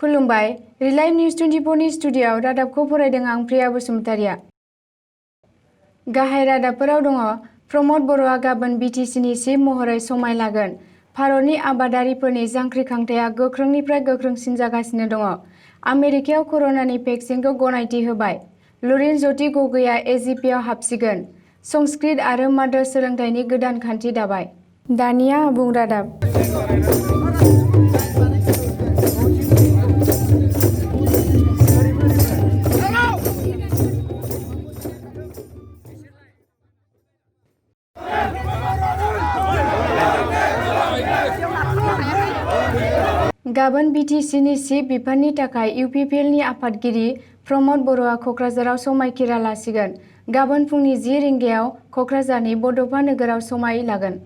खुलुमबाय रिलाइभ निउज 24 नि स्टुडिय'आव रादाबखौ फरायदों आं प्रिया बसुमतारिया। गाहाय रादाबफोराव दङ प्रमद बर'आ गाबोन बिटिसिनि चिफ महरै समाय लागोन। भारतनि आबादारिफोरनि जांख्रिखांथाया गोख्रोंनिफ्राय गोख्रोंसिन जागासिनो दङ। आमेरिकायाव कर'नानि भेक्सिनखौ गनायथि होबाय। लरेन ज्योति गगैआ एजिपिआव हाबसिगोन। संस्कृत आरो माद्रास सोलोंथाइनि गोदान खान्थि दाबाय। दानिया आबुं रादाब। गाबोन बिटिसिनि चिफ बिफाननि थाखाय इउपिपिएलनि आफादगिरि प्रमद बर'आ क'क्राझाराव समायखिरा लासिगोन। गाबोन फुंनि 10 रिंगायाव क'क्राझारनि बड'फा नोगोराव समाय लागोन।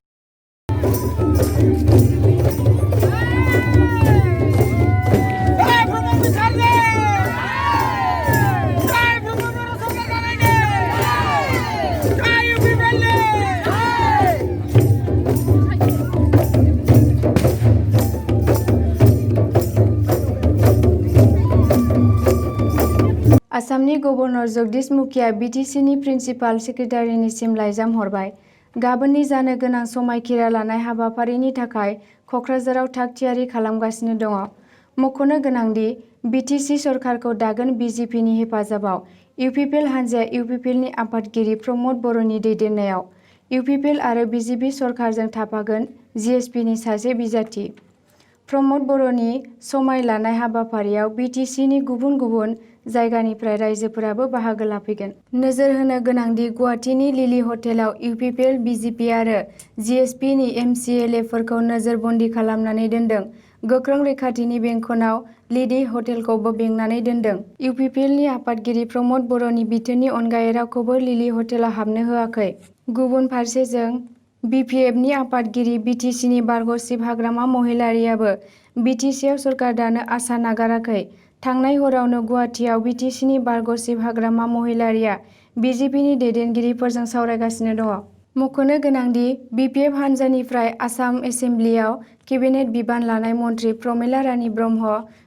आसामनि गभर्नर जगदीश मुखिआ बिटिसिनि प्रिन्सिपाल सेक्रेटारिनिसिम लाइजाम हरबाय। गाबोननि जानो गोनां समायखिरा लानाय हाबाफारिनि थाखाय क'क्राझाराव थाग-थियारि खालामगासिनो दङ। मख'नो गोनांदि बिटिसि सरकारखौ दागोन बिजेपिनि हेफाजाबाव इउपिपिएल हान्जाया इउपिपिएलनि आफादगिरि प्रमद बर'नि दैदेननायाव इउपिपिएल आरो बिजेपि सरकारजों थाफागोन जिएसपिनि सासे बिजाथि। प्रमद बर'नि समाय लानाय हाबाफारियाव बिटिसिनि गुबुन गुबुन जायगानिफ्राय रायजोफोराबो बाहागो लाफैगोन। नोजोर होनो गोनांदि गुवाहाटीनि लिलि हटेलाव इउपिपिएल, बिजेपि आरो जिएसपिनि एमसिएलएफोरखौ नोजोरबन्दी खालामनानै दोनदों। गोख्रों रैखाथिनि बेंखनाव लिलि हटेलखौबो बेंनानै दोनदों। इउपिपिएलनि आफादगिरि प्रमद बर'नि बिथोननि अनगायै रावखौबो लिलि हटेलाव हाबनो होआखै। गुबुन फारसेजों बिपिएफनि आफादगिरि बिटिसिनि बारग' चिफ हाग्रामा महिलारीआबो बिटिसिआव सरकार दानो आसा नागाराखै। थांनाय हरावनो गुवाहाटीआव बिटिसिनि बारग' चिफ हाग्रामा महिलारीआ बिजेपिनि दैदेनगिरिफोरजों सावरायगासिनो दङ। मख'नो गोनांदि बिपिएफ हान्जानिफ्राय आसाम एसेम्ब्लियाव केबिनेट बिबान लानाय मन्थ्रि प्रमिला रानी ब्रह्म,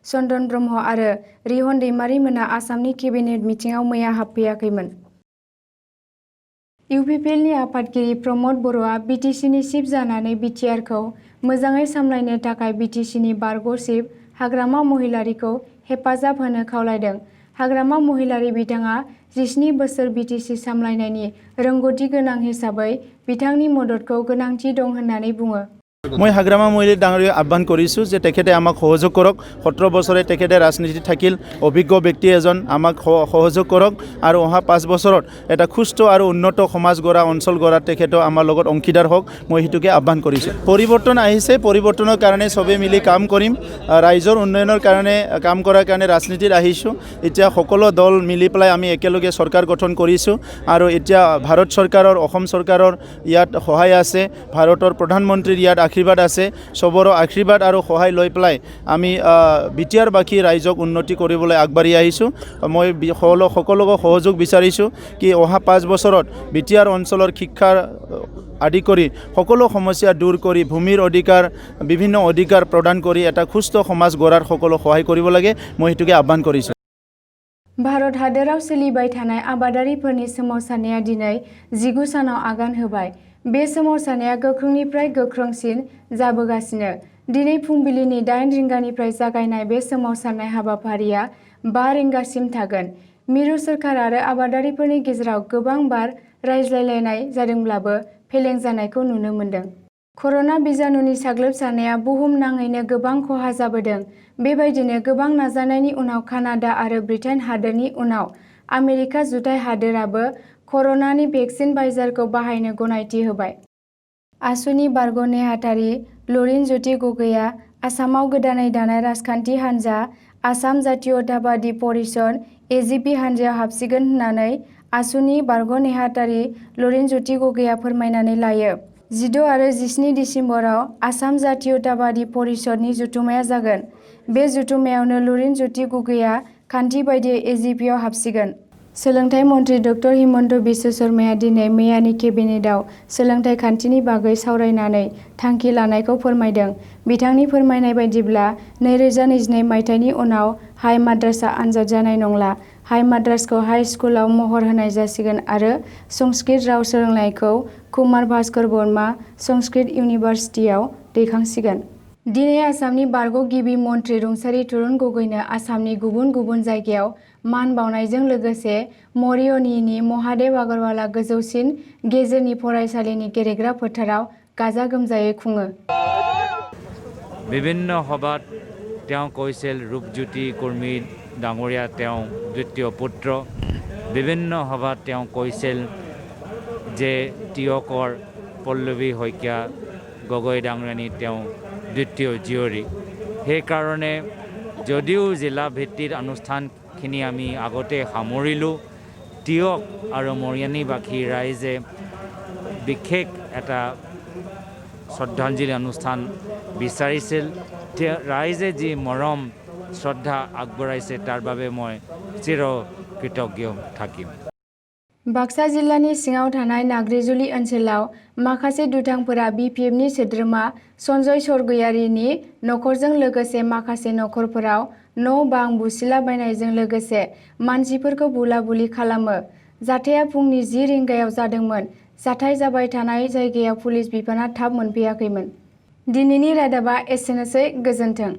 चन्दन ब्रह्म आरो रिहन दैमारिमोना आसामनि केबिनेट मिटिंआव मैया हाबफैयाखैमोन। इउपिपिएलनि आफादगिरि प्रमद बर'आ बिटिसिनि चिफ जानानै बिटिआरखौ मोजाङै सामलायनो थाखाय बिटिसिनि बारग' चिफ हाग्रामा महिलारीखौ हेफाजाब होनो खावलायदों। हाग्रामा महिलारी बिथाङा 17 बोसोर बिटिसि सामलायनायनि रोंग'थि गोनां हिसाबै बिथांनि मददखौ गोनांथि दं होननानै बुङो। মই হাগ্ৰামা মহিলা ডাঙৰীক আহ্বান কৰিছোঁ যে তেখেতে আমাক সহযোগ কৰক। 17 বছৰে তেখেতে ৰাজনীতি থাকিল, অভিজ্ঞ ব্যক্তি এজন, আমাক সহযোগ কৰক আৰু অহা 5 বছৰত এটা সুস্থ আৰু উন্নত সমাজ গঢ়া, অঞ্চল গঢ়াত তেখেতে আমাৰ লগত অংশীদাৰ হওক, মই সেইটোকে আহ্বান কৰিছোঁ। পৰিৱৰ্তন আহিছে, পৰিৱৰ্তনৰ কাৰণে চবেই মিলি কাম কৰিম। ৰাইজৰ উন্নয়নৰ কাৰণে কাম কৰাৰ কাৰণে ৰাজনীতিত আহিছোঁ। এতিয়া সকলো দল মিলি পেলাই আমি একেলগে চৰকাৰ গঠন কৰিছোঁ আৰু এতিয়া ভাৰত চৰকাৰৰ, অসম চৰকাৰৰ ইয়াত সহায় আছে, ভাৰতৰ প্ৰধানমন্ত্ৰীৰ ইয়াত আশীৰ্বাদ আছে। সবৰো আশীৰ্বাদ আৰু সহায় লৈ পেলাই আমি বিটিআৰ বাকী ৰাইজক উন্নতি কৰিবলৈ আগবাঢ়ি আহিছোঁ। মই সকলোকে সহযোগ বিচাৰিছোঁ কি অহা 5 বছৰত বিটিআৰ অঞ্চলৰ শিক্ষাৰ আদি কৰি সকলো সমস্যা দূৰ কৰি ভূমিৰ অধিকাৰ, বিভিন্ন অধিকাৰ প্ৰদান কৰি এটা সুস্থ সমাজ গঢ়াৰ সকলো সহায় কৰিব লাগে, মই সেইটোকে আহ্বান কৰিছোঁ। भारत हादोराव सोलिबाय थानाय आबादारिफोरनि सोमावसारनाया दिनै 19 सानाव आगान होबाय। बे सोमावसारनाया गोख्रोंनिफ्राय गोख्रोंसिन जाबोगासिनो। दिनै फुंबिलिनि 8 रिंगानिफ्राय जागायनाय बे सोमावसारनाय हाबाफारिया 5 रिंगासिम थागोन। मिरु सोरखार आरो आबादारिफोरनि गेजेराव गोबां बार रायज्लायलायनाय जादोंब्लाबो फेलें जानायखौ नुनो मोन्दों। कर'ना बिजानुनि साग्लोबसारनाया बुहुम नाङैनो गोबां खहा जाबोदों। बेबायदिनो गोबां नाजानायनि उनाव कानाडा आरो ब्रिटेन हादोरनि उनाव आमेरिका जुथाइ हादोराबो कर'नानि भेक्सिन फाइजारखौ बाहायनो गनायथि होबाय। आसुनि बारग' नेहाथारि लरेन ज्योति गगैआ आसामाव गोदानै दानाय राजखान्थि हान्जा आसाम जातीयताबादी परिषद एजिपि हान्जायाव हाबसिगोन होननानै आसुनि बारग' नेहाथारि लरेन ज्योति गगैआ फोरमायनानै लायो। 16 आरो 17 दिसेम्बराव आसाम जातीयताबादी परिषदनि जथुम्माया जागोन। बे जथुम्मायावनो लरेन ज्योति गगैआ खान्थि बायदियै एजिपिआव हाबसिगोन। सोलोंथाइ मन्थ्रि डक्टर हिमन्त बिश्व शर्माया दिनै मेयानि केबिनेटआव सोलोंथाइ खान्थिनि बागै सावरायनानै थांखि लानायखौ फोरमायदों। बिथांनि फोरमायनाय बायदिब्ला 2022 मायथाइनि उनाव हाइ माद्रासा आनजाद जानाय नंला। हाइ माद्रासखौ हाइ स्कुलाव महर होनाय जासिगोन आरो संस्कृत राव सोलोंनायखौ कुमार भास्कर बर्मा संस्कृत इउनिभार्सिटियाव दैखांसिगोन। दिनै आसामनि बारग' गिबि मन्थ्रि रुंसारि तरुण गगৈनो आसामनि गुबुन गुबुन जायगायाव मान बावनायजों लोगोसे मरियनीनि महादेव आगरवाला गोजौसिन गेजेरनि फरायसालिनि गेलेग्रा फोथाराव गाजा गोमजायै खुङो। বিভিন্ন সভাত তেওঁ কৈছিল ৰূপজ্যোতি কুৰ্মী ডাঙৰীয়া তেওঁ দ্বিতীয় পুত্ৰ। বিভিন্ন সভাত তেওঁ কৈছিল যে তিয়কৰ পল্লৱী শইকীয়া গগৈ ডাঙৰীয়ানী তেওঁ দ্বিতীয় জীয়ৰী। সেইকাৰণে যদিও জিলা ভিত্তিক অনুষ্ঠানখিনি আমি আগতে সামৰিলোঁ, তিয়ক আৰু মৰিয়নীবাসী ৰাইজে বিশেষ এটা শ্ৰদ্ধাঞ্জলি অনুষ্ঠান বিচাৰিছিল। ৰাইজে যি মৰম শ্ৰদ্ধা আগবঢ়াইছে তাৰ বাবে মই চিৰকৃতজ্ঞ থাকিম। बाक्सा जिल्लानि सिङाव थानाय नाग्रिजुलि ओनसोलाव माखासे दुथांफोरा BPFनि सोद्रोमा सन्जय सरगयारिनि नखरजों लोगोसे माखासे नखरफोराव न' बां बुसिलाबायनायजों लोगोसे मानसिफोरखौ बुला-बुलि खालामो। जाथाया फुंनि 10 रिंगायाव जादोंमोन। जाथाय जाबाय थानाय जायगायाव पुलिस बिफाना थाब मोनफैयाखैमोन। दिनैनि रादाबा एसेनोसै, गोजोन्थों।